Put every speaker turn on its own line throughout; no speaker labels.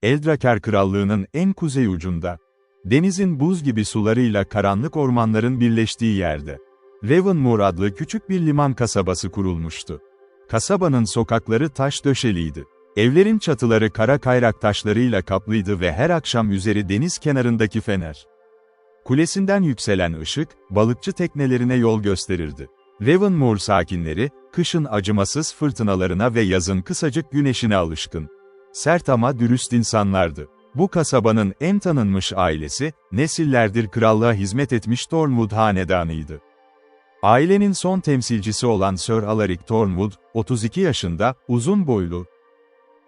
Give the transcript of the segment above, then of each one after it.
Eldrakkar Krallığı'nın en kuzey ucunda. Denizin buz gibi sularıyla karanlık ormanların birleştiği yerde. Ravenmoor adlı küçük bir liman kasabası kurulmuştu. Kasabanın sokakları taş döşeliydi. Evlerin çatıları kara kayrak taşlarıyla kaplıydı ve her akşam üzeri deniz kenarındaki fener kulesinden yükselen ışık, balıkçı teknelerine yol gösterirdi. Ravenmoor sakinleri, kışın acımasız fırtınalarına ve yazın kısacık güneşine alışkın. Sert ama dürüst insanlardı. Bu kasabanın en tanınmış ailesi, nesillerdir krallığa hizmet etmiş Tormwood hanedanıydı. Ailenin son temsilcisi olan Sir Alaric Tormwood, 32 yaşında, uzun boylu,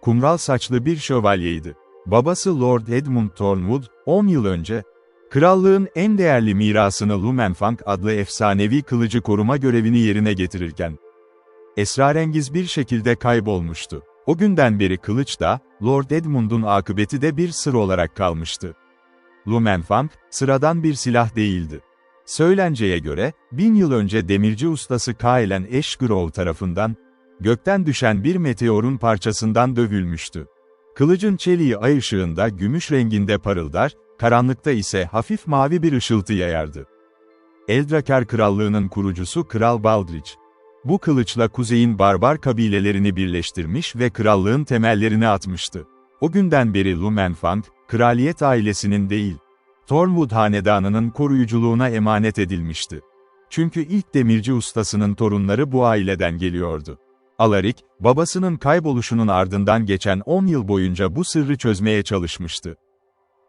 kumral saçlı bir şövalyeydi. Babası Lord Edmund Tormwood, 10 yıl önce, krallığın en değerli mirasını Lumenfang adlı efsanevi kılıcı koruma görevini yerine getirirken, esrarengiz bir şekilde kaybolmuştu. O günden beri kılıç da, Lord Edmund'un akıbeti de bir sır olarak kalmıştı. Lumenfang, sıradan bir silah değildi. Söylenceye göre, 1000 yıl önce demirci ustası Kaelen Ashgrove tarafından, gökten düşen bir meteorun parçasından dövülmüştü. Kılıcın çeliği ay ışığında gümüş renginde parıldar, karanlıkta ise hafif mavi bir ışıltı yayardı. Eldrakkar Krallığı'nın kurucusu Kral Baldric, bu kılıçla kuzeyin barbar kabilelerini birleştirmiş ve krallığın temellerini atmıştı. O günden beri Lumenfang, kraliyet ailesinin değil, Tormwood hanedanının koruyuculuğuna emanet edilmişti. Çünkü ilk demirci ustasının torunları bu aileden geliyordu. Alaric, babasının kayboluşunun ardından geçen 10 yıl boyunca bu sırrı çözmeye çalışmıştı.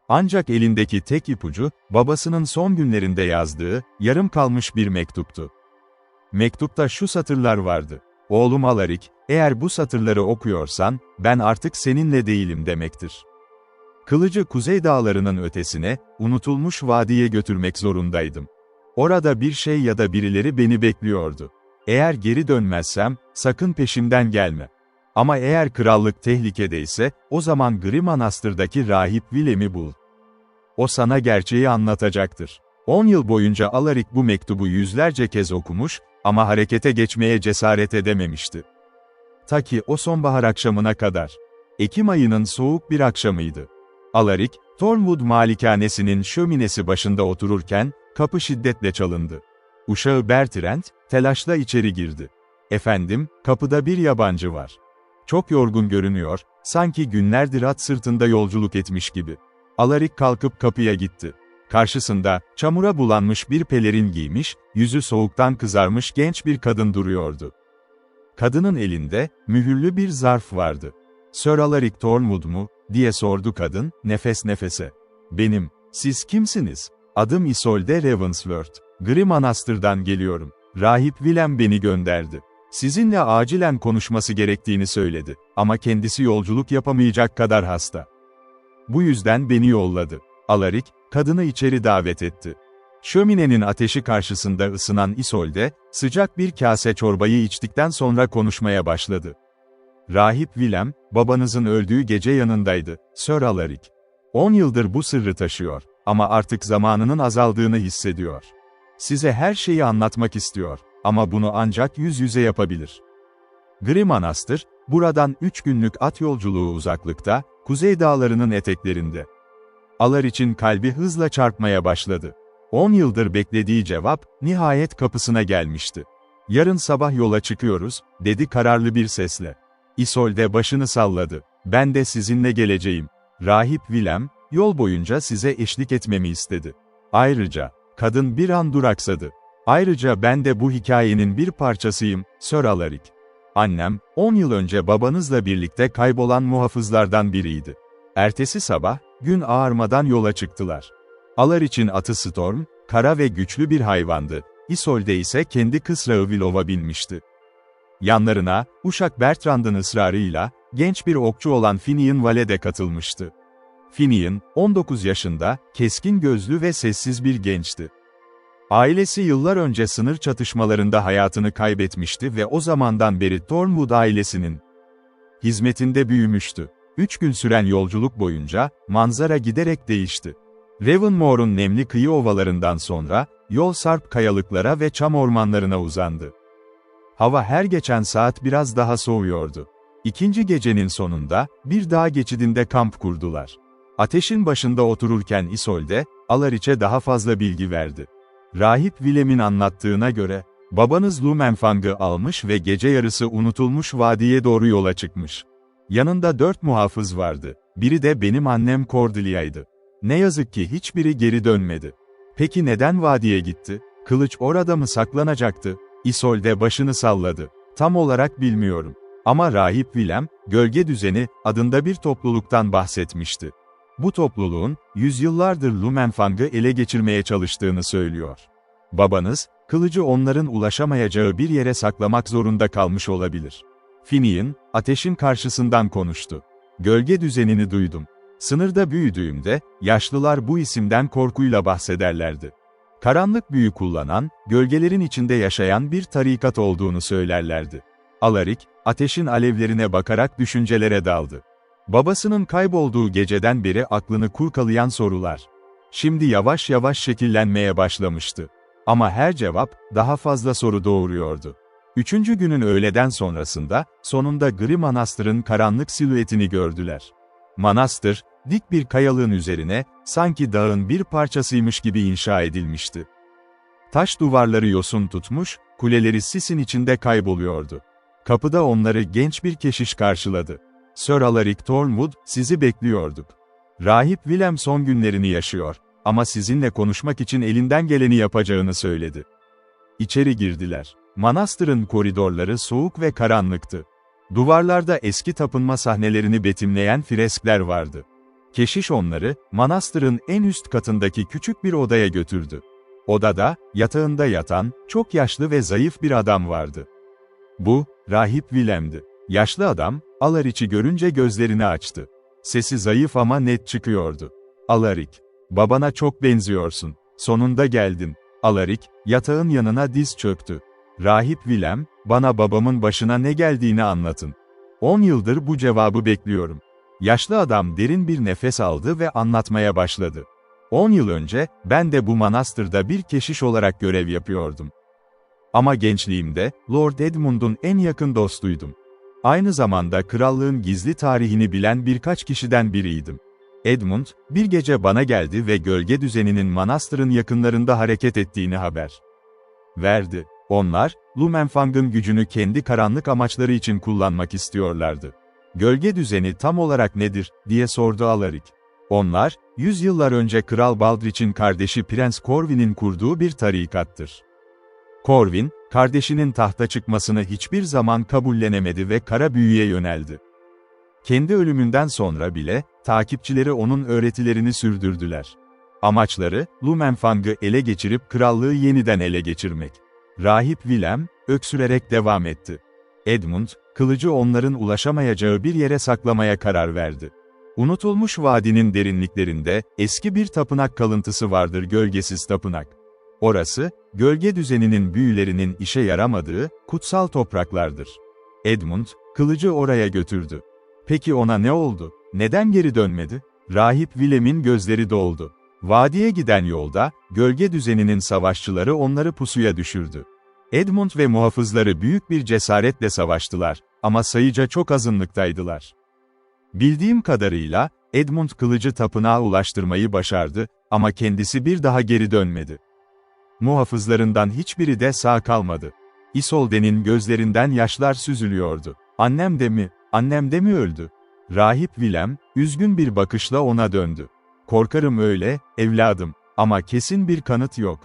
Ancak elindeki tek ipucu, babasının son günlerinde yazdığı, yarım kalmış bir mektuptu. Mektupta şu satırlar vardı: "Oğlum Alaric, eğer bu satırları okuyorsan, ben artık seninle değilim demektir. Kılıcı Kuzey Dağları'nın ötesine, unutulmuş vadiye götürmek zorundaydım. Orada bir şey ya da birileri beni bekliyordu. Eğer geri dönmezsem, sakın peşimden gelme. Ama eğer krallık tehlikedeyse, o zaman Gri Manastır'daki rahip Willem'i bul. O sana gerçeği anlatacaktır." 10 yıl boyunca Alaric bu mektubu yüzlerce kez okumuş, ama harekete geçmeye cesaret edememişti. Ta ki o sonbahar akşamına kadar. Ekim ayının soğuk bir akşamıydı. Alaric, Tormwood malikanesinin şöminesi başında otururken, kapı şiddetle çalındı. Uşağı Bertrand, telaşla içeri girdi. "Efendim, kapıda bir yabancı var. Çok yorgun görünüyor, sanki günlerdir at sırtında yolculuk etmiş gibi." Alaric kalkıp kapıya gitti. Karşısında, çamura bulanmış bir pelerin giymiş, yüzü soğuktan kızarmış genç bir kadın duruyordu. Kadının elinde, mühürlü bir zarf vardı. "Sir Alaric Tormwood mu?" diye sordu kadın, nefes nefese. "Benim. Siz kimsiniz?" "Adım Isolde Ravensworth. Gri Manastır'dan geliyorum. Rahip Willem beni gönderdi. Sizinle acilen konuşması gerektiğini söyledi. Ama kendisi yolculuk yapamayacak kadar hasta. Bu yüzden beni yolladı." Alaric, kadını içeri davet etti. Şöminenin ateşi karşısında ısınan Isolde, sıcak bir kase çorbayı içtikten sonra konuşmaya başladı. "Rahip Willem, babanızın öldüğü gece yanındaydı, Sir Alaric. 10 yıldır bu sırrı taşıyor, ama artık zamanının azaldığını hissediyor. Size her şeyi anlatmak istiyor, ama bunu ancak yüz yüze yapabilir. Gri Manastır, buradan 3 günlük at yolculuğu uzaklıkta, Kuzey Dağları'nın eteklerinde." Alaric'in kalbi hızla çarpmaya başladı. 10 yıldır beklediği cevap, nihayet kapısına gelmişti. "Yarın sabah yola çıkıyoruz," dedi kararlı bir sesle. Isolde başını salladı. "Ben de sizinle geleceğim. Rahip Willem, yol boyunca size eşlik etmemi istedi. Ayrıca," kadın bir an duraksadı. "Ayrıca ben de bu hikayenin bir parçasıyım, Sir Alaric. Annem, 10 yıl önce babanızla birlikte kaybolan muhafızlardan biriydi." Ertesi sabah, gün ağarmadan yola çıktılar. Alaric'in atı Storm, kara ve güçlü bir hayvandı. Isolde ise kendi kısrağı Willow'a binmişti. Yanlarına, uşak Bertrand'ın ısrarıyla, genç bir okçu olan Finian Vale de katılmıştı. Finian, 19 yaşında, keskin gözlü ve sessiz bir gençti. Ailesi yıllar önce sınır çatışmalarında hayatını kaybetmişti ve o zamandan beri Tormwood ailesinin hizmetinde büyümüştü. 3 gün süren yolculuk boyunca, manzara giderek değişti. Ravenmoor'un nemli kıyı ovalarından sonra, yol sarp kayalıklara ve çam ormanlarına uzandı. Hava her geçen saat biraz daha soğuyordu. İkinci gecenin sonunda, bir dağ geçidinde kamp kurdular. Ateşin başında otururken Isolde, Alarich'e daha fazla bilgi verdi. Rahip Willem'in anlattığına göre, babanız Lumenfang'ı almış ve gece yarısı unutulmuş vadiye doğru yola çıkmış. Yanında 4 muhafız vardı, biri de benim annem Cordelia'ydı. Ne yazık ki hiçbiri geri dönmedi. Peki neden vadiye gitti? Kılıç orada mı saklanacaktı? Isolde başını salladı. Tam olarak bilmiyorum. Ama Rahip Willem, Gölge Düzeni adında bir topluluktan bahsetmişti. Bu topluluğun, yüzyıllardır Lumenfang'ı ele geçirmeye çalıştığını söylüyor. Babanız, kılıcı onların ulaşamayacağı bir yere saklamak zorunda kalmış olabilir. Finian, ateşin karşısından konuştu. Gölge Düzeni'ni duydum. Sınırda büyüdüğümde, yaşlılar bu isimden korkuyla bahsederlerdi. Karanlık büyü kullanan, gölgelerin içinde yaşayan bir tarikat olduğunu söylerlerdi. Alaric, ateşin alevlerine bakarak düşüncelere daldı. Babasının kaybolduğu geceden beri aklını kurcalayan sorular. Şimdi yavaş yavaş şekillenmeye başlamıştı. Ama her cevap, daha fazla soru doğuruyordu. 3. günün öğleden sonrasında, sonunda Gri Manastır'ın karanlık silüetini gördüler. Manastır, dik bir kayalığın üzerine, sanki dağın bir parçasıymış gibi inşa edilmişti. Taş duvarları yosun tutmuş, kuleleri sisin içinde kayboluyordu. Kapıda onları genç bir keşiş karşıladı. Sir Alaric Thornwood, sizi bekliyorduk. Rahip Willem son günlerini yaşıyor, ama sizinle konuşmak için elinden geleni yapacağını söyledi. İçeri girdiler. Manastırın koridorları soğuk ve karanlıktı. Duvarlarda eski tapınma sahnelerini betimleyen freskler vardı. Keşiş onları, manastırın en üst katındaki küçük bir odaya götürdü. Odada, yatağında yatan, çok yaşlı ve zayıf bir adam vardı. Bu, Rahip Willem'di. Yaşlı adam, Alarich'i görünce gözlerini açtı. Sesi zayıf ama net çıkıyordu. Alaric, babana çok benziyorsun. Sonunda geldin. Alaric, yatağın yanına diz çöktü. Rahip Willem, bana babamın başına ne geldiğini anlatın. 10 yıldır bu cevabı bekliyorum. Yaşlı adam derin bir nefes aldı ve anlatmaya başladı. 10 yıl önce, ben de bu manastırda bir keşiş olarak görev yapıyordum. Ama gençliğimde, Lord Edmund'un en yakın dostuydum. Aynı zamanda krallığın gizli tarihini bilen birkaç kişiden biriydim. Edmund, bir gece bana geldi ve Gölge Düzeni'nin manastırın yakınlarında hareket ettiğini haber verdi. Onlar, Lumenfang'ın gücünü kendi karanlık amaçları için kullanmak istiyorlardı. Gölge Düzeni tam olarak nedir, diye sordu Alaric. Onlar, 100 yıllar önce Kral Baldric'in kardeşi Prens Corwin'in kurduğu bir tarikattır. Corwin, kardeşinin tahta çıkmasını hiçbir zaman kabullenemedi ve kara büyüye yöneldi. Kendi ölümünden sonra bile, takipçileri onun öğretilerini sürdürdüler. Amaçları, Lumenfang'ı ele geçirip krallığı yeniden ele geçirmek. Rahip Willem, öksürerek devam etti. Edmund, kılıcı onların ulaşamayacağı bir yere saklamaya karar verdi. Unutulmuş vadinin derinliklerinde, eski bir tapınak kalıntısı vardır, gölgesiz tapınak. Orası, Gölge Düzeni'nin büyülerinin işe yaramadığı, kutsal topraklardır. Edmund, kılıcı oraya götürdü. Peki ona ne oldu? Neden geri dönmedi? Rahip Willem'in gözleri doldu. Vadiye giden yolda, Gölge Düzeni'nin savaşçıları onları pusuya düşürdü. Edmund ve muhafızları büyük bir cesaretle savaştılar, ama sayıca çok azınlıktaydılar. Bildiğim kadarıyla, Edmund kılıcı tapınağa ulaştırmayı başardı, ama kendisi bir daha geri dönmedi. Muhafızlarından hiçbiri de sağ kalmadı. Isolde'nin gözlerinden yaşlar süzülüyordu. Annem de mi öldü? Rahip Willem, üzgün bir bakışla ona döndü. Korkarım öyle, evladım, ama kesin bir kanıt yok.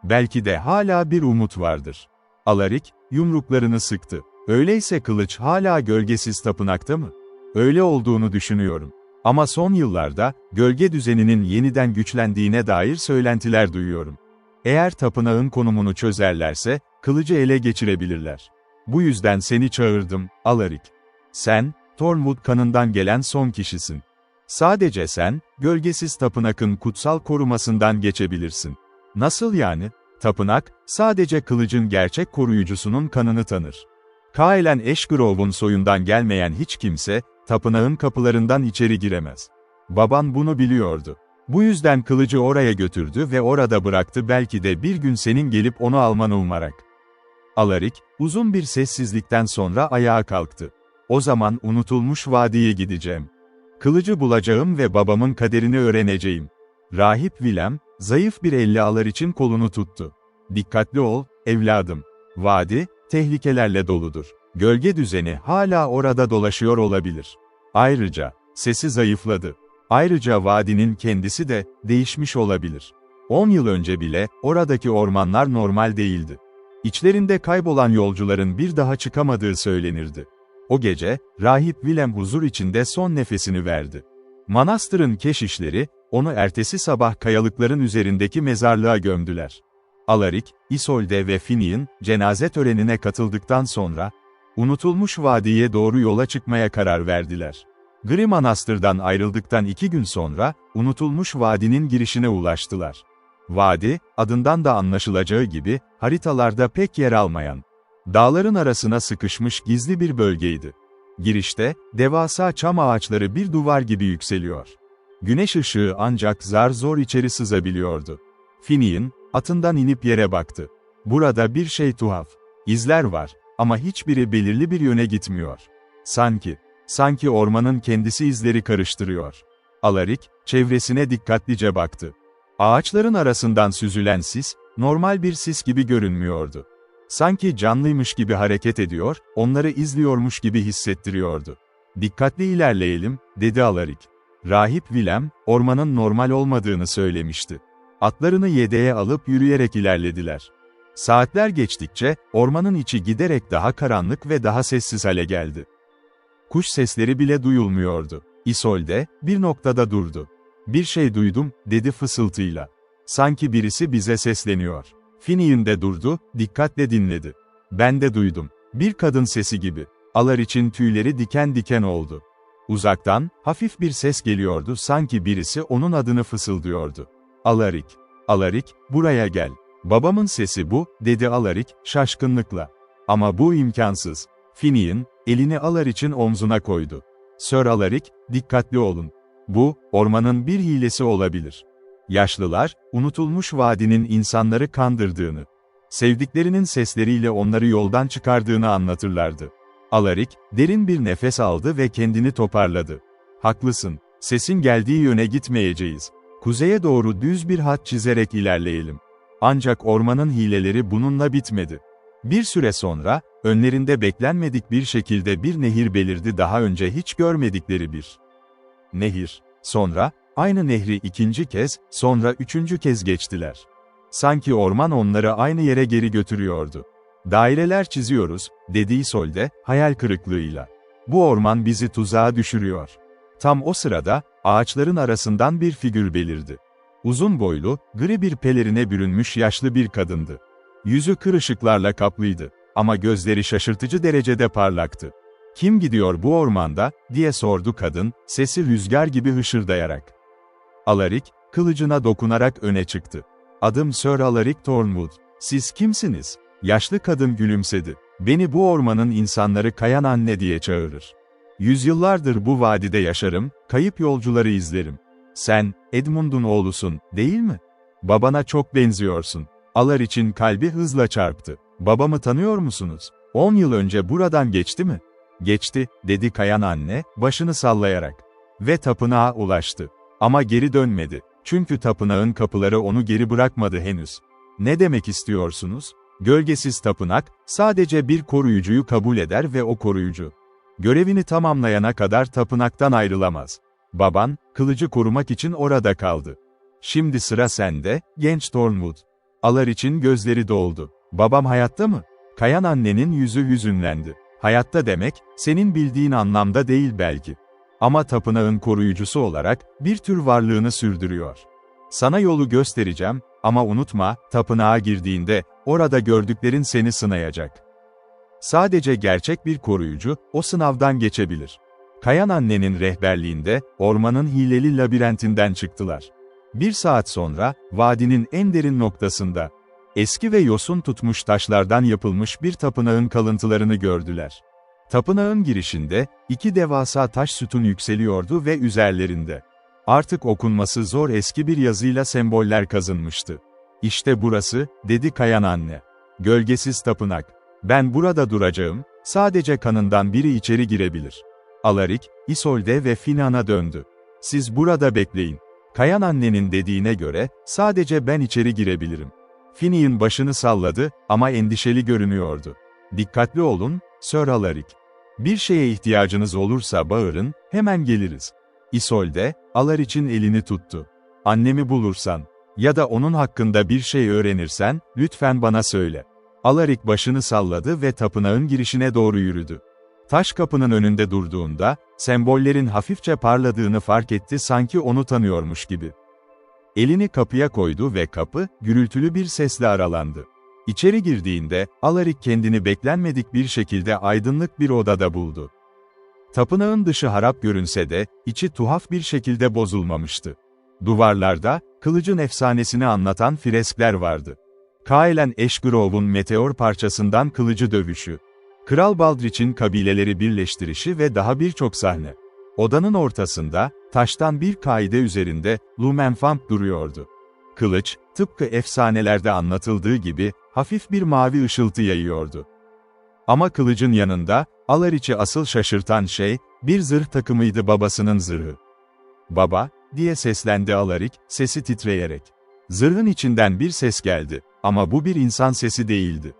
Belki de hala bir umut vardır. Alaric, yumruklarını sıktı. Öyleyse kılıç hala gölgesiz tapınakta mı? Öyle olduğunu düşünüyorum. Ama son yıllarda, Gölge Düzeni'nin yeniden güçlendiğine dair söylentiler duyuyorum. Eğer tapınağın konumunu çözerlerse, kılıcı ele geçirebilirler. Bu yüzden seni çağırdım, Alaric. Sen, Thornwood kanından gelen son kişisin. Sadece sen, gölgesiz tapınakın kutsal korumasından geçebilirsin. Nasıl yani? Tapınak, sadece kılıcın gerçek koruyucusunun kanını tanır. Kaelen Ashgrove'un soyundan gelmeyen hiç kimse, tapınağın kapılarından içeri giremez. Baban bunu biliyordu. Bu yüzden kılıcı oraya götürdü ve orada bıraktı, belki de bir gün senin gelip onu almanı umarak. Alaric, uzun bir sessizlikten sonra ayağa kalktı. O zaman unutulmuş vadiye gideceğim. Kılıcı bulacağım ve babamın kaderini öğreneceğim. Rahip Willem, zayıf bir elle Alar için kolunu tuttu. Dikkatli ol, evladım. Vadi, tehlikelerle doludur. Gölge düzeni hala orada dolaşıyor olabilir. Ayrıca, sesi zayıfladı. Ayrıca vadinin kendisi de, değişmiş olabilir. 10 yıl önce bile, oradaki ormanlar normal değildi. İçlerinde kaybolan yolcuların bir daha çıkamadığı söylenirdi. O gece, Rahip Willem huzur içinde son nefesini verdi. Manastırın keşişleri, onu ertesi sabah kayalıkların üzerindeki mezarlığa gömdüler. Alaric, Isolde ve Finian, cenaze törenine katıldıktan sonra, unutulmuş vadiye doğru yola çıkmaya karar verdiler. Gri Manastır'dan ayrıldıktan 2 gün sonra, unutulmuş vadinin girişine ulaştılar. Vadi, adından da anlaşılacağı gibi, haritalarda pek yer almayan, dağların arasına sıkışmış gizli bir bölgeydi. Girişte, devasa çam ağaçları bir duvar gibi yükseliyor. Güneş ışığı ancak zar zor içeri sızabiliyordu. Finian, atından inip yere baktı. Burada bir şey tuhaf. İzler var, ama hiçbiri belirli bir yöne gitmiyor. Sanki ormanın kendisi izleri karıştırıyor. Alaric, çevresine dikkatlice baktı. Ağaçların arasından süzülen sis, normal bir sis gibi görünmüyordu. Sanki canlıymış gibi hareket ediyor, onları izliyormuş gibi hissettiriyordu. "Dikkatli ilerleyelim," dedi Alaric. Rahip Willem, ormanın normal olmadığını söylemişti. Atlarını yedeğe alıp yürüyerek ilerlediler. Saatler geçtikçe, ormanın içi giderek daha karanlık ve daha sessiz hale geldi. Kuş sesleri bile duyulmuyordu. Isolde, bir noktada durdu. "Bir şey duydum," dedi fısıltıyla. "Sanki birisi bize sesleniyor." Finian de durdu, dikkatle dinledi. "Ben de duydum. Bir kadın sesi gibi." Alaric'in tüyleri diken diken oldu. Uzaktan, hafif bir ses geliyordu, sanki birisi onun adını fısıldıyordu. Alaric, buraya gel." "Babamın sesi bu," dedi Alaric, şaşkınlıkla. "Ama bu imkansız." Finian, elini Alaric'in omzuna koydu. "Sir Alaric, dikkatli olun. Bu, ormanın bir hilesi olabilir." Yaşlılar, unutulmuş vadinin insanları kandırdığını, sevdiklerinin sesleriyle onları yoldan çıkardığını anlatırlardı. Alaric, derin bir nefes aldı ve kendini toparladı. "Haklısın, sesin geldiği yöne gitmeyeceğiz. Kuzeye doğru düz bir hat çizerek ilerleyelim." Ancak ormanın hileleri bununla bitmedi. Bir süre sonra, önlerinde beklenmedik bir şekilde bir nehir belirdi, daha önce hiç görmedikleri bir nehir. Sonra, aynı nehri 2. kez, sonra 3. kez geçtiler. Sanki orman onları aynı yere geri götürüyordu. "Daireler çiziyoruz," dedi Isolde, hayal kırıklığıyla. "Bu orman bizi tuzağa düşürüyor." Tam o sırada, ağaçların arasından bir figür belirdi. Uzun boylu, gri bir pelerine bürünmüş yaşlı bir kadındı. Yüzü kırışıklarla kaplıydı. Ama gözleri şaşırtıcı derecede parlaktı. "Kim gidiyor bu ormanda?" diye sordu kadın, sesi rüzgar gibi hışırdayarak. Alaric, kılıcına dokunarak öne çıktı. "Adım Sir Alaric Thornwood. Siz kimsiniz?" Yaşlı kadın gülümsedi. "Beni bu ormanın insanları Kayan Anne diye çağırır. Yüzyıllardır bu vadide yaşarım, kayıp yolcuları izlerim. Sen, Edmund'un oğlusun, değil mi? Babana çok benziyorsun." Alaric'in kalbi hızla çarptı. "Babamı tanıyor musunuz? 10 yıl önce buradan geçti mi?" "Geçti," dedi Kayan Anne, başını sallayarak. "Ve tapınağa ulaştı. Ama geri dönmedi. Çünkü tapınağın kapıları onu geri bırakmadı henüz." "Ne demek istiyorsunuz?" "Gölgesiz tapınak, sadece bir koruyucuyu kabul eder ve o koruyucu, görevini tamamlayana kadar tapınaktan ayrılamaz. Baban, kılıcı korumak için orada kaldı. Şimdi sıra sende, genç Thornwood." Alaric'in gözleri doldu. "Babam hayatta mı?" Kayan Annenin yüzü hüzünlendi. "Hayatta demek, senin bildiğin anlamda değil belki. Ama tapınağın koruyucusu olarak, bir tür varlığını sürdürüyor. Sana yolu göstereceğim, ama unutma, tapınağa girdiğinde, orada gördüklerin seni sınayacak. Sadece gerçek bir koruyucu, o sınavdan geçebilir." Kayan Annenin rehberliğinde, ormanın hileli labirentinden çıktılar. 1 saat sonra, vadinin en derin noktasında, eski ve yosun tutmuş taşlardan yapılmış bir tapınağın kalıntılarını gördüler. Tapınağın girişinde, 2 devasa taş sütun yükseliyordu ve üzerlerinde, artık okunması zor eski bir yazıyla semboller kazınmıştı. "İşte burası," dedi Kayan Anne. "Gölgesiz tapınak. Ben burada duracağım," Sadece kanından biri içeri girebilir. Alaric, Isolde ve Finan'a döndü. Siz burada bekleyin. Kayan annenin dediğine göre, sadece ben içeri girebilirim. Finian başını salladı ama endişeli görünüyordu. Dikkatli olun, Sir Alaric. Bir şeye ihtiyacınız olursa bağırın, hemen geliriz. Isolde, Alaric'in elini tuttu. Annemi bulursan ya da onun hakkında bir şey öğrenirsen, lütfen bana söyle. Alaric başını salladı ve tapınağın girişine doğru yürüdü. Taş kapının önünde durduğunda, sembollerin hafifçe parladığını fark etti, sanki onu tanıyormuş gibi. Elini kapıya koydu ve kapı, gürültülü bir sesle aralandı. İçeri girdiğinde, Alaric kendini beklenmedik bir şekilde aydınlık bir odada buldu. Tapınağın dışı harap görünse de, içi tuhaf bir şekilde bozulmamıştı. Duvarlarda, kılıcın efsanesini anlatan freskler vardı. Kaelen Ashgrove'un meteor parçasından kılıcı dövüşü, Kral Baldric'in kabileleri birleştirişi ve daha birçok sahne. Odanın ortasında, taştan bir kaide üzerinde, Lumenfang duruyordu. Kılıç, tıpkı efsanelerde anlatıldığı gibi, hafif bir mavi ışıltı yayıyordu. Ama kılıcın yanında, Alaric'i asıl şaşırtan şey, bir zırh takımıydı, babasının zırhı. "Baba," diye seslendi Alaric, sesi titreyerek. Zırhın içinden bir ses geldi, ama bu bir insan sesi değildi.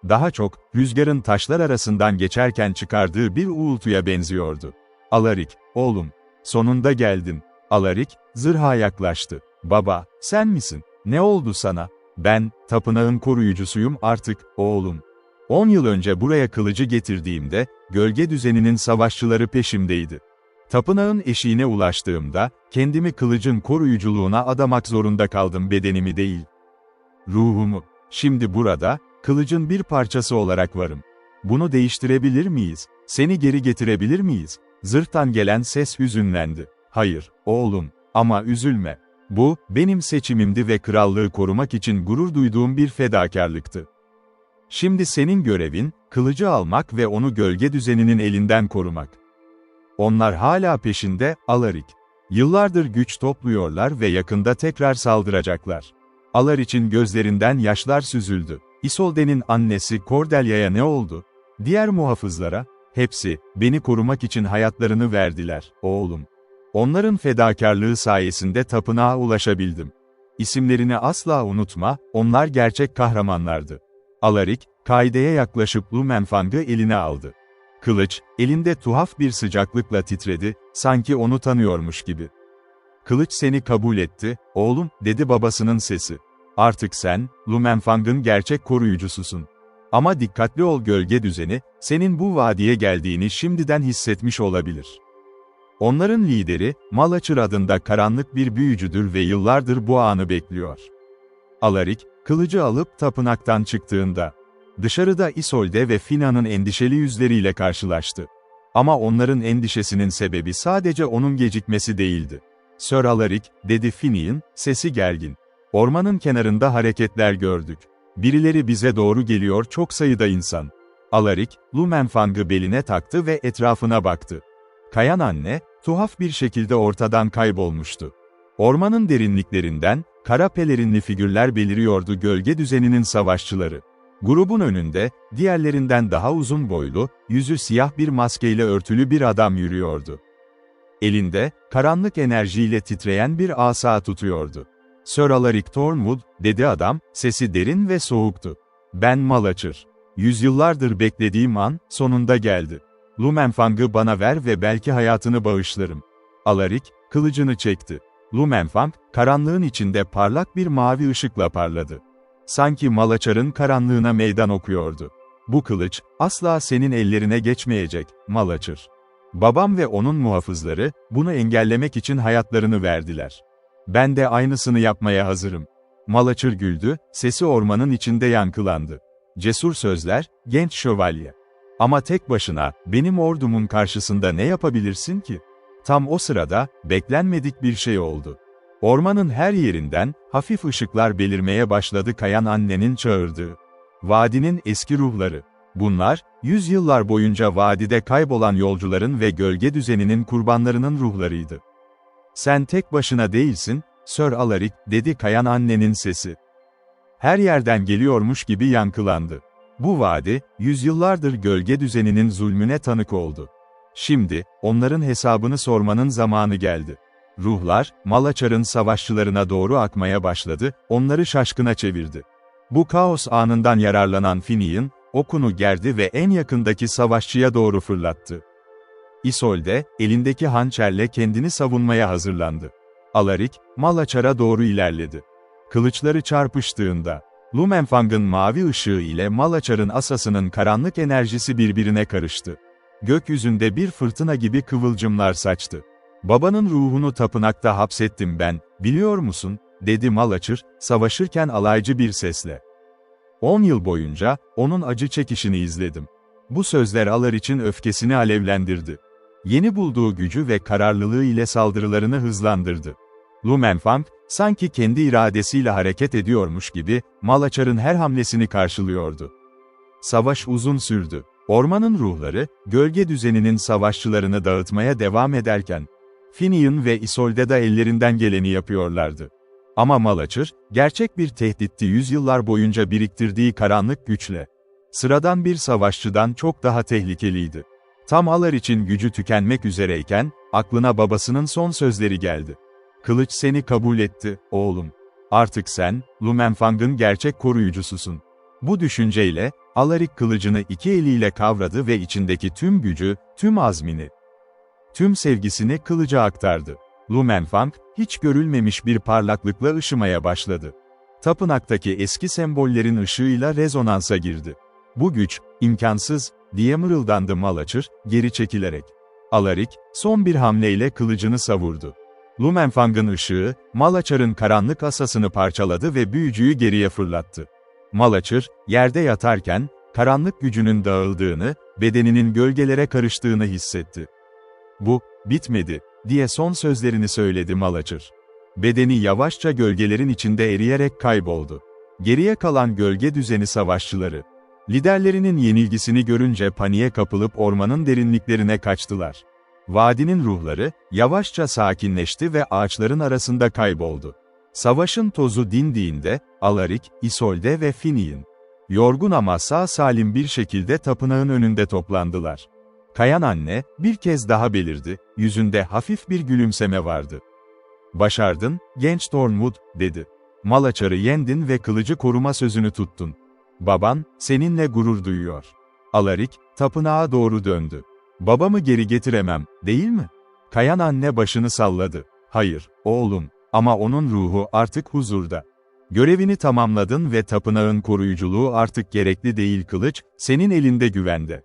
Daha çok, rüzgarın taşlar arasından geçerken çıkardığı bir uğultuya benziyordu. "Alaric, oğlum, sonunda geldin." Alaric, zırha yaklaştı. "Baba, sen misin? Ne oldu sana?" "Ben, tapınağın koruyucusuyum artık, oğlum. 10 yıl önce buraya kılıcı getirdiğimde, gölge düzeninin savaşçıları peşimdeydi. Tapınağın eşiğine ulaştığımda, kendimi kılıcın koruyuculuğuna adamak zorunda kaldım, bedenimi değil. Ruhumu. Şimdi burada, kılıcın bir parçası olarak varım. Bunu değiştirebilir miyiz? Seni geri getirebilir miyiz?" Zırhtan gelen ses hüzünlendi. "Hayır, oğlum, ama üzülme. Bu, benim seçimimdi ve krallığı korumak için gurur duyduğum bir fedakarlıktı. Şimdi senin görevin, kılıcı almak ve onu gölge düzeninin elinden korumak." "Onlar hala peşinde, Alaric. Yıllardır güç topluyorlar ve yakında tekrar saldıracaklar." Alaric'in gözlerinden yaşlar süzüldü. "Isolde'nin annesi Cordelia'ya ne oldu? Diğer muhafızlara? Hepsi, beni korumak için hayatlarını verdiler, oğlum. Onların fedakarlığı sayesinde tapınağa ulaşabildim. İsimlerini asla unutma, onlar gerçek kahramanlardı." Alaric, kaideye yaklaşıp Lumenfang'ı eline aldı. Kılıç, elinde tuhaf bir sıcaklıkla titredi, sanki onu tanıyormuş gibi. "Kılıç seni kabul etti, oğlum," dedi babasının sesi. "Artık sen, Lumenfang'ın gerçek koruyucususun. Ama dikkatli ol, gölge düzeni, senin bu vadiye geldiğini şimdiden hissetmiş olabilir. Onların lideri, Malachir adında karanlık bir büyücüdür ve yıllardır bu anı bekliyor." Alaric, kılıcı alıp tapınaktan çıktığında, dışarıda Isolde ve Finan'ın endişeli yüzleriyle karşılaştı. Ama onların endişesinin sebebi sadece onun gecikmesi değildi. "Sir Alaric," dedi Finian, sesi gergin. "Ormanın kenarında hareketler gördük. Birileri bize doğru geliyor, çok sayıda insan." Alaric, Lumenfang'ı beline taktı ve etrafına baktı. Kayan anne, tuhaf bir şekilde ortadan kaybolmuştu. Ormanın derinliklerinden, kara pelerinli figürler beliriyordu, gölge düzeninin savaşçıları. Grubun önünde, diğerlerinden daha uzun boylu, yüzü siyah bir maskeyle örtülü bir adam yürüyordu. Elinde, karanlık enerjiyle titreyen bir asa tutuyordu. "Sir Alaric Thornwood," dedi adam, sesi derin ve soğuktu. "Ben Malachir. Yüzyıllardır beklediğim an, sonunda geldi. Lumenfang'ı bana ver ve belki hayatını bağışlarım." Alaric, kılıcını çekti. Lumenfang, karanlığın içinde parlak bir mavi ışıkla parladı. Sanki Malachir'ın karanlığına meydan okuyordu. "Bu kılıç, asla senin ellerine geçmeyecek, Malachir. Babam ve onun muhafızları, bunu engellemek için hayatlarını verdiler. Ben de aynısını yapmaya hazırım." Malachir güldü, sesi ormanın içinde yankılandı. "Cesur sözler, genç şövalye. Ama tek başına, benim ordumun karşısında ne yapabilirsin ki?" Tam o sırada, beklenmedik bir şey oldu. Ormanın her yerinden, hafif ışıklar belirmeye başladı, Kayan annenin çağırdığı. Vadinin eski ruhları. Bunlar, yüzyıllar boyunca vadide kaybolan yolcuların ve gölge düzeninin kurbanlarının ruhlarıydı. "Sen tek başına değilsin, Sir Alaric," dedi Kayan annenin sesi. Her yerden geliyormuş gibi yankılandı. Bu vadi, yüzyıllardır gölge düzeninin zulmüne tanık oldu. Şimdi, onların hesabını sormanın zamanı geldi. Ruhlar, Malaçar'ın savaşçılarına doğru akmaya başladı, onları şaşkına çevirdi. Bu kaos anından yararlanan Finian, okunu gerdi ve en yakındaki savaşçıya doğru fırlattı. Isolde, elindeki hançerle kendini savunmaya hazırlandı. Alaric, Malaçar'a doğru ilerledi. Kılıçları çarpıştığında, Lumenfang'ın mavi ışığı ile Malaçar'ın asasının karanlık enerjisi birbirine karıştı. Gökyüzünde bir fırtına gibi kıvılcımlar saçtı. "Babanın ruhunu tapınakta hapsettim ben, biliyor musun?" dedi Malaçar, savaşırken alaycı bir sesle. 10 yıl boyunca, onun acı çekişini izledim. Bu sözler Alaric'in öfkesini alevlendirdi. Yeni bulduğu gücü ve kararlılığı ile saldırılarını hızlandırdı. Lumenfang, sanki kendi iradesiyle hareket ediyormuş gibi, Malaçar'ın her hamlesini karşılıyordu. Savaş uzun sürdü. Ormanın ruhları, gölge düzeninin savaşçılarını dağıtmaya devam ederken, Finian ve Isolde da ellerinden geleni yapıyorlardı. Ama Malaçar, gerçek bir tehditti yüzyıllar boyunca biriktirdiği karanlık güçle. Sıradan bir savaşçıdan çok daha tehlikeliydi. Tam Alaric'in gücü tükenmek üzereyken, aklına babasının son sözleri geldi. "Kılıç seni kabul etti, oğlum. Artık sen, Lumenfang'ın gerçek koruyucususun." Bu düşünceyle, Alaric kılıcını iki eliyle kavradı ve içindeki tüm gücü, tüm azmini, tüm sevgisini kılıca aktardı. Lumenfang, hiç görülmemiş bir parlaklıkla ışımaya başladı. Tapınaktaki eski sembollerin ışığıyla rezonansa girdi. "Bu güç, imkansız," diye mırıldandı Malaçar, geri çekilerek. Alaric, son bir hamleyle kılıcını savurdu. Lumenfang'ın ışığı, Malaçar'ın karanlık asasını parçaladı ve büyücüyü geriye fırlattı. Malaçar, yerde yatarken, karanlık gücünün dağıldığını, bedeninin gölgelere karıştığını hissetti. "Bu, bitmedi," diye son sözlerini söyledi Malaçar. Bedeni yavaşça gölgelerin içinde eriyerek kayboldu. Geriye kalan gölge düzeni savaşçıları, liderlerinin yenilgisini görünce paniğe kapılıp ormanın derinliklerine kaçtılar. Vadinin ruhları, yavaşça sakinleşti ve ağaçların arasında kayboldu. Savaşın tozu dindiğinde, Alaric, Isolde ve Finian, yorgun ama sağ salim bir şekilde tapınağın önünde toplandılar. Kayan anne, bir kez daha belirdi, yüzünde hafif bir gülümseme vardı. "Başardın, genç Thornwood," dedi. "Malaçar'ı yendin ve kılıcı koruma sözünü tuttun. Baban, seninle gurur duyuyor." Alaric, tapınağa doğru döndü. "Babamı geri getiremem, değil mi?" Kayan anne başını salladı. "Hayır, oğlum, ama onun ruhu artık huzurda. Görevini tamamladın ve tapınağın koruyuculuğu artık gerekli değil, kılıç, senin elinde güvende.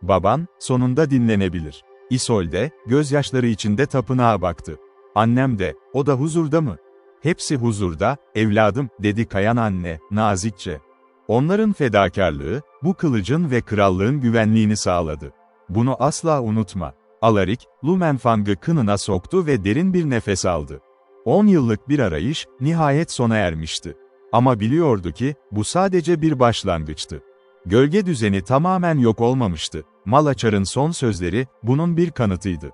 Baban, sonunda dinlenebilir." Isolde, gözyaşları içinde tapınağa baktı. "Annem de, o da huzurda mı?" "Hepsi huzurda, evladım," dedi Kayan anne, nazikçe. "Onların fedakarlığı, bu kılıcın ve krallığın güvenliğini sağladı. Bunu asla unutma." Alaric, Lumenfang'ı kınına soktu ve derin bir nefes aldı. 10 yıllık bir arayış, nihayet sona ermişti. Ama biliyordu ki, bu sadece bir başlangıçtı. Gölge düzeni tamamen yok olmamıştı. Malaçar'ın son sözleri, bunun bir kanıtıydı.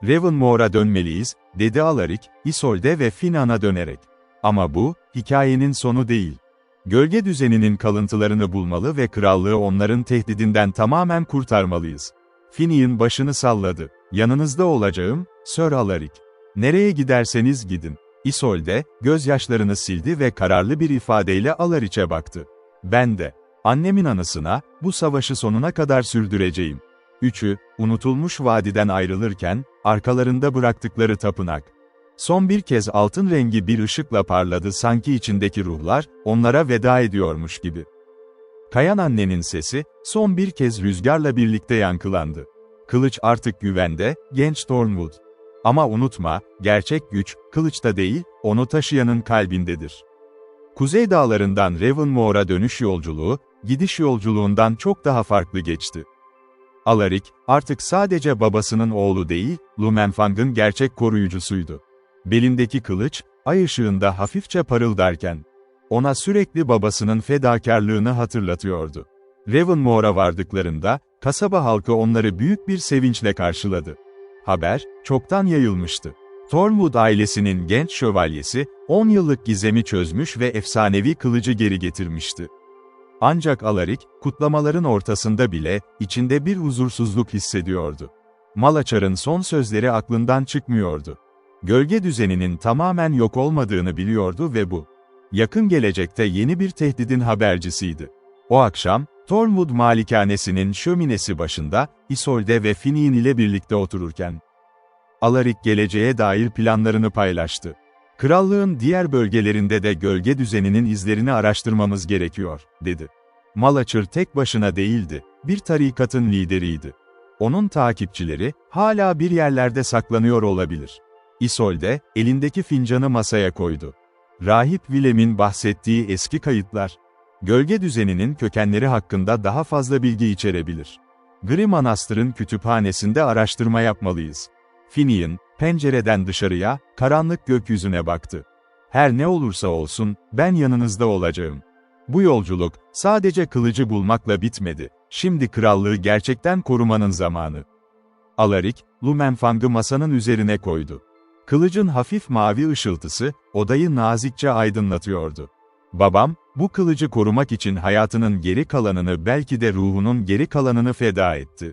"Ravenmoor'a dönmeliyiz," dedi Alaric, Isolde ve Finian'a dönerek. "Ama bu, hikayenin sonu değil. Gölge düzeninin kalıntılarını bulmalı ve krallığı onların tehdidinden tamamen kurtarmalıyız." Finian başını salladı. "Yanınızda olacağım, Sir Alaric. Nereye giderseniz gidin." Isolde, gözyaşlarını sildi ve kararlı bir ifadeyle Alaric'e baktı. "Ben de. Annemin anısına, bu savaşı sonuna kadar sürdüreceğim." Üçü, unutulmuş vadiden ayrılırken, arkalarında bıraktıkları tapınak, son bir kez altın rengi bir ışıkla parladı, sanki içindeki ruhlar, onlara veda ediyormuş gibi. Kayan annenin sesi, son bir kez rüzgarla birlikte yankılandı. "Kılıç artık güvende, genç Thornwood. Ama unutma, gerçek güç, kılıçta değil, onu taşıyanın kalbindedir." Kuzey dağlarından Ravenmoor'a dönüş yolculuğu, gidiş yolculuğundan çok daha farklı geçti. Alaric, artık sadece babasının oğlu değil, Lumenfang'ın gerçek koruyucusuydu. Belindeki kılıç, ay ışığında hafifçe parıldarken, ona sürekli babasının fedakarlığını hatırlatıyordu. Ravenmoor'a vardıklarında, kasaba halkı onları büyük bir sevinçle karşıladı. Haber, çoktan yayılmıştı. Thornwood ailesinin genç şövalyesi, 10 yıllık gizemi çözmüş ve efsanevi kılıcı geri getirmişti. Ancak Alaric, kutlamaların ortasında bile, içinde bir huzursuzluk hissediyordu. Malaçar'ın son sözleri aklından çıkmıyordu. Gölge düzeninin tamamen yok olmadığını biliyordu ve bu, yakın gelecekte yeni bir tehdidin habercisiydi. O akşam, Tormwood malikanesinin şöminesi başında, Isolde ve Finian ile birlikte otururken, Alaric geleceğe dair planlarını paylaştı. Krallığın diğer bölgelerinde de gölge düzeninin izlerini araştırmamız gerekiyor, dedi. Malaçar tek başına değildi, bir tarikatın lideriydi. Onun takipçileri, hala bir yerlerde saklanıyor olabilir. Isolde, elindeki fincanı masaya koydu. Rahip Willem'in bahsettiği eski kayıtlar, gölge düzeninin kökenleri hakkında daha fazla bilgi içerebilir. Gri Manastır'ın kütüphanesinde araştırma yapmalıyız. Finian, pencereden dışarıya, karanlık gökyüzüne baktı. Her ne olursa olsun, ben yanınızda olacağım. Bu yolculuk, sadece kılıcı bulmakla bitmedi. Şimdi krallığı gerçekten korumanın zamanı. Alaric, Lumenfang'ı masanın üzerine koydu. Kılıcın hafif mavi ışıltısı, odayı nazikçe aydınlatıyordu. Babam, bu kılıcı korumak için hayatının geri kalanını belki de ruhunun geri kalanını feda etti.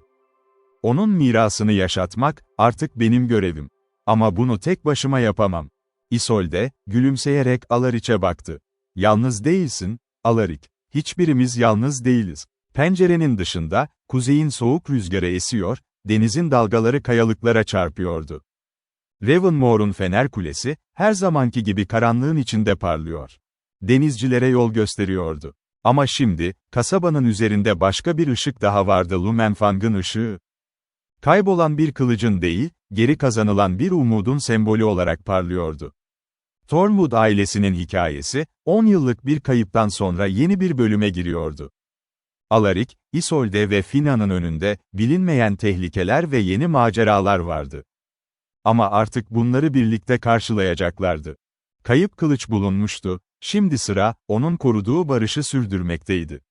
Onun mirasını yaşatmak, artık benim görevim. Ama bunu tek başıma yapamam. Isolde, gülümseyerek Alaric'e baktı. Yalnız değilsin, Alaric. Hiçbirimiz yalnız değiliz. Pencerenin dışında, kuzeyin soğuk rüzgarı esiyor, denizin dalgaları kayalıklara çarpıyordu. Ravenmoor'un fener kulesi, her zamanki gibi karanlığın içinde parlıyor. Denizcilere yol gösteriyordu. Ama şimdi, kasabanın üzerinde başka bir ışık daha vardı, Lumenfang'ın ışığı. Kaybolan bir kılıcın değil, geri kazanılan bir umudun sembolü olarak parlıyordu. Tormwood ailesinin hikayesi, 10 yıllık bir kayıptan sonra yeni bir bölüme giriyordu. Alaric, Isolde ve Fina'nın önünde, bilinmeyen tehlikeler ve yeni maceralar vardı. Ama artık bunları birlikte karşılayacaklardı. Kayıp kılıç bulunmuştu, şimdi sıra, onun koruduğu barışı sürdürmekteydi.